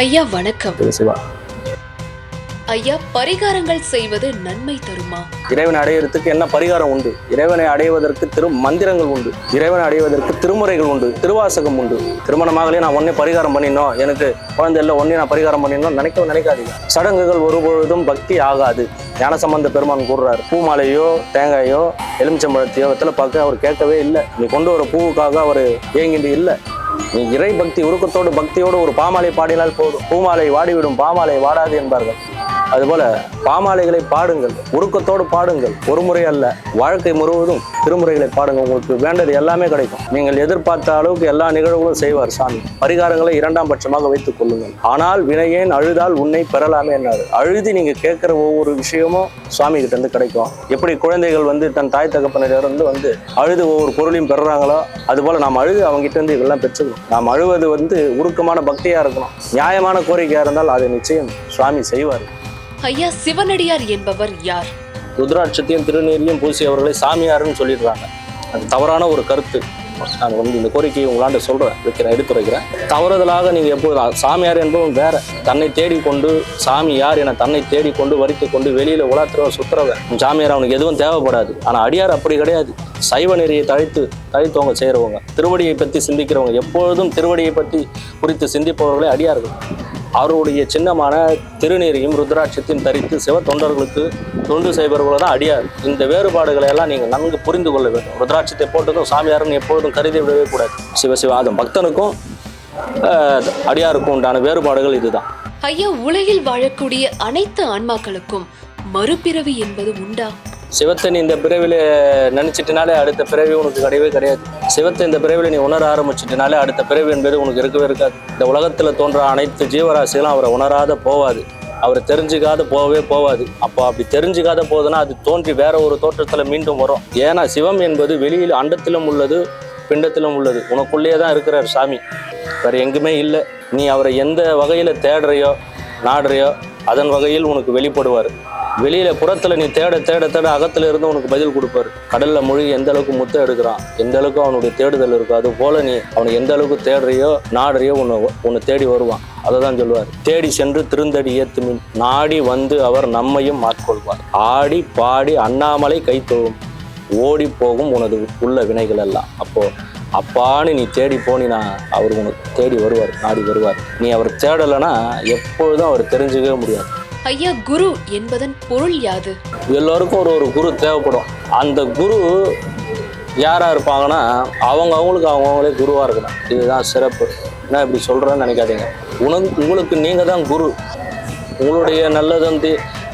ஐயா வணக்கம். சிவா ஐயா, பரிகாரங்கள் செய்வது நன்மை தருமா? இறைவனை அடைவதற்கு என்ன பரிகாரம் உண்டு? இறைவனை அடைவதற்கு மந்திரங்கள் உண்டு. இறைவனை அடைவதற்கு திருமுறைகள் உண்டு, திருவாசகம் உண்டு. திருமணமாகலே நான் ஒன்னே பரிகாரம் பண்ணினோம், எனக்கு குழந்தை இல்லை ஒன்னே நான் பரிகாரம் பண்ணினோம் நினைக்காதீங்க. சடங்குகள் ஒருபொழுதும் பக்தி ஆகாது. ஞானசம்பந்த பெருமான் கூறுறாரு, பூ மாலையோ தேங்காயோ எலுமிச்சம்பழத்தையோ வெத்தலை பார்க்க அவர் கேட்கவே இல்லை. நீ கொண்டு வர பூவுக்காக அவர் ஏங்கிட்டு இல்லை. நீ இறை பக்தி உருக்கத்தோடு பக்தியோடு ஒரு பாமாலை பாடினால் போதும். பூமாலை வாடிவிடும், பாமாலை வாடாது என்பார்கள். அதுபோல பாமாலைகளை பாடுங்கள், உருக்கத்தோடு பாடுங்கள். ஒரு முறை அல்ல, வாழ்க்கை முழுவதும் திருமுறைகளை பாடுங்கள். உங்களுக்கு வேண்டது எல்லாமே கிடைக்கும். நீங்கள் எதிர்பார்த்த அளவுக்கு எல்லா நிகழ்வுகளும் செய்வார் சாமி. பரிகாரங்களை இரண்டாம் பட்சமாக வைத்துக் கொள்ளுங்கள். ஆனால் வினையேன் அழுதால் உன்னை பெறலாமே என்னாரு. அழுதி நீங்க கேட்கிற ஒவ்வொரு விஷயமும் சுவாமி கிட்ட இருந்து கிடைக்கும். எப்படி குழந்தைகள் தன் தாய் தகப்பனிலிருந்து அழுது ஒவ்வொரு பொருளையும் பெறுறாங்களோ, அது போல நாம் அழுது அவங்க கிட்ட இருந்து இதெல்லாம் பெற்றுக்கணும். நாம் அழுவது உருக்கமான பக்தியா இருக்கணும். நியாயமான கோரிக்கையா இருந்தால் அதை நிச்சயம் சுவாமி செய்வார். ஐயா, சிவனடியார் என்பவர் யார்? ருத்ராட்சத்தையும் திருநீரையும் பூசி அவர்களை சாமியாருன்னு சொல்லிடுறாங்க. அது தவறான ஒரு கருத்து. நான் இந்த கோரிக்கையை உங்களாண்ட எடுத்துரைக்கிறேன். தவறுதலாக நீங்கள் எப்போது சாமியார் என்பவன் வேற. தன்னை தேடிக்கொண்டு சாமி யார் என தன்னை தேடிக்கொண்டு வரித்து கொண்டு வெளியில் உலாத்துறவ சுத்துறவன் சாமியார். அவனுக்கு எதுவும் தேவைப்படாது. ஆனால் அடியார் அப்படி கிடையாது. சைவ நெறியை தழைத்தவங்க செய்கிறவங்க, திருவடியை பற்றி சிந்திக்கிறவங்க, எப்பொழுதும் திருவடியை பற்றி குறித்து சிந்திப்பவர்களே அடியார்கள். அவருடைய சின்னமான திருநீரையும் ருத்ராட்சத்தையும் தரித்து சிவ தொண்டர்களுக்கு தொண்டு செய்பவர்கள் தான் அடியார். இந்த வேறுபாடுகளை எல்லாம் நீங்கள் நன்கு புரிந்து கொள்ள வேண்டும். ருத்ராட்சத்தை போட்டதும் சாமியாருன்னு எப்பொழுதும் கருதி விடவே கூடாது. சிவசிவாதம் பக்தனுக்கும் அடியாருக்கும் உண்டான வேறுபாடுகள் இதுதான். ஐயா, உலகில் வாழக்கூடிய அனைத்து ஆன்மாக்களுக்கும் மறுபிறவி என்பது உண்டா? சிவத்தை நீ இந்த பிறவில நினைச்சிட்டினாலே அடுத்த பிறவி உனக்கு கிடையாது. சிவத்தை இந்த பிறவில நீ உணர ஆரம்பிச்சிட்டினாலே அடுத்த பிறவி என்பது உனக்கு இருக்கவே இருக்காது. இந்த உலகத்துல தோன்ற அனைத்து ஜீவராசிகளும் அவரை உணராத போவாது, அவரை தெரிஞ்சுக்காத போவாது. அப்போ அப்படி தெரிஞ்சுக்காத போகுதுன்னா அது தோன்றி வேற ஒரு தோற்றத்துல மீண்டும் வரும். ஏன்னா சிவம் என்பது வெளியில் அண்டத்திலும் உள்ளது, பிண்டத்திலும் உள்ளது. உனக்குள்ளேயே தான் இருக்கிறார் சாமி, வேற எங்குமே இல்லை. நீ அவரை எந்த வகையில தேடுறையோ நாடுறையோ அதன் வகையில் உனக்கு வெளிப்படுவார். வெளியில புறத்துல நீ தேட அகத்துல இருந்து உனக்கு பதில் கொடுப்பாரு. கடல்ல மூழ்கி எந்த அளவுக்கு முத்தம் எடுக்கிறான், எந்த அளவுக்கு அவனுடைய தேடுதல் இருக்கும், அது போல நீ அவனை எந்த அளவுக்கு தேடுறியோ நாடுறியோ உன்னை தேடி வருவான். அதை தான் சொல்லுவார், தேடி சென்று திருந்தடி ஏத்துமின் நாடி வந்து அவர் நம்மையும் ஆட்கொள்வார். ஆடி பாடி அண்ணாமலை கைத்தொழும் ஓடி போகும் உனது உள்ள வினைகள் எல்லாம். அப்போ அப்பான்னு நீ தேடி போனினா அவர் உனக்கு தேடி வருவார், நாடி வருவார். நீ அவர் தேடலைன்னா எப்பொழுதும் அவர் தெரிஞ்சுக்கவே முடியாது. ஐயா, குரு என்பதன் பொருள் யாது? எல்லோருக்கும் ஒரு குரு தேவைப்படும். அந்த குரு யாரா இருப்பாங்கன்னா அவங்களே குருவா இருக்கணும். இதுதான் சிறப்பு. என்ன இப்படி சொல்றேன்னு நினைக்காதீங்க. உங்களுக்கு நீங்க தான் குரு. உங்களுடைய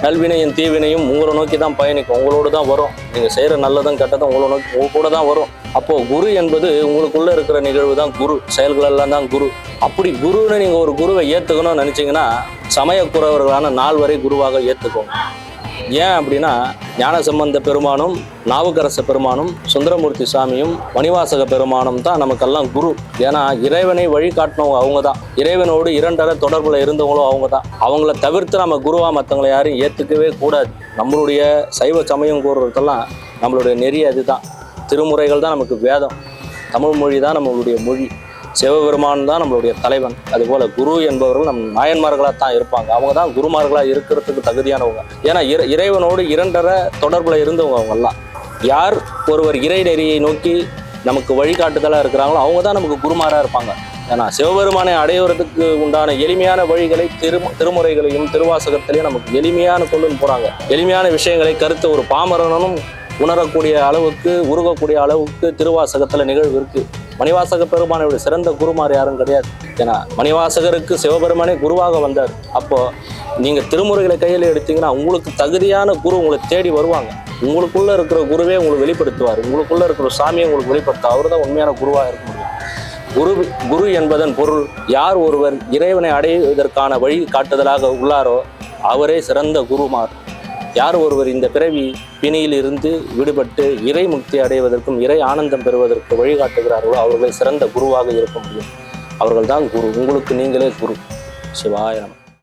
நல்வினையும் தீவினையும் உங்களை நோக்கி தான் பயணிக்கும், உங்களோடு தான் வரும். நீங்க செய்யற நல்லதும் கெட்டதும் உங்க கூட தான் வரும். அப்போ குரு என்பது உங்களுக்குள்ள இருக்கிற நிகழ்வு தான் குரு, செயல்கள் எல்லாம் தான் குரு. அப்படி குருன்னு நீங்க ஒரு குருவை ஏத்துக்கணும்னு நினைச்சீங்கன்னா சமயக்குறவர்களான 4 வரை குருவாக ஏத்துக்கோங்க. ஏன் அப்படின்னா ஞானசம்பந்த பெருமானும் நாவுக்கரச பெருமானும் சுந்தரமூர்த்தி சாமியும் மணிவாசக பெருமானும் தான் நமக்கெல்லாம் குரு. ஏன்னா இறைவனை வழிகாட்டினவங்க அவங்க தான். இறைவனோடு இரண்டரை தொடர்புல இருந்தவங்களும் அவங்க தான். அவங்கள தவிர்த்து நம்ம குருவா மற்றவங்களை யாரும் ஏற்றுக்கவே கூடாது. நம்மளுடைய சைவ சமயம் கூறுறதெல்லாம் நம்மளுடைய நெறி. அதுதான் திருமுறைகள் தான் நமக்கு வேதம். தமிழ் மொழி தான் நம்மளுடைய மொழி. சிவபெருமான் தான் நம்மளுடைய தலைவன். அதுபோல குரு என்பவர்கள் நம் நாயன்மார்களாக தான் இருப்பாங்க. அவங்க தான் குருமார்களாக இருக்கிறதுக்கு தகுதியானவங்க. ஏன்னா இறைவனோடு இரண்டரை தொடர்புல இருந்தவங்க அவங்கெல்லாம். யார் ஒருவர் இறை நெறியை நோக்கி நமக்கு வழிகாட்டுதலாக இருக்கிறாங்களோ அவங்க தான் நமக்கு குருமாராக இருப்பாங்க. ஏன்னா சிவபெருமானை அடைவதற்கு உண்டான எளிமையான வழிகளை திருமுறைகளையும் திருவாசகத்திலையும் நமக்கு எளிமையான கொண்டு போகிறாங்க. எளிமையான விஷயங்களை கருத்து ஒரு பாமரனும் உணரக்கூடிய அளவுக்கு உருகக்கூடிய அளவுக்கு திருவாசகத்தில் நிகழ்வு இருக்குது. மணிவாசக பெருமானுடைய சிறந்த குருமார் யாரும் கிடையாது. ஏன்னா மணிவாசகருக்கு சிவபெருமானே குருவாக வந்தார். அப்போ நீங்கள் திருமுறைகளை கையில் எடுத்தீங்கன்னா உங்களுக்கு தகுதியான குரு உங்களை தேடி வருவாங்க. உங்களுக்குள்ள இருக்கிற குருவே உங்களுக்கு வெளிப்படுத்துவார். உங்களுக்குள்ள இருக்கிற சாமியை உங்களுக்கு வெளிப்படுத்துவார். அவர் தான் உண்மையான குருவாக இருக்க முடியும். குரு என்பதன் பொருள் யார் ஒருவர் இறைவனை அடைவதற்கான வழி காட்டுதலாக உள்ளாரோ அவரே சிறந்த குருமார். யார் ஒருவர் இந்த பிறவி பிணியில் இருந்து விடுபட்டு இறை முக்தி அடைவதற்கும் இறை ஆனந்தம் பெறுவதற்கு வழிகாட்டுகிறார்களோ அவர்களை சிறந்த குருவாக இருக்க முடியும். அவர்கள் தான் குரு. உங்களுக்கு நீங்களே குரு. சிவாய நம.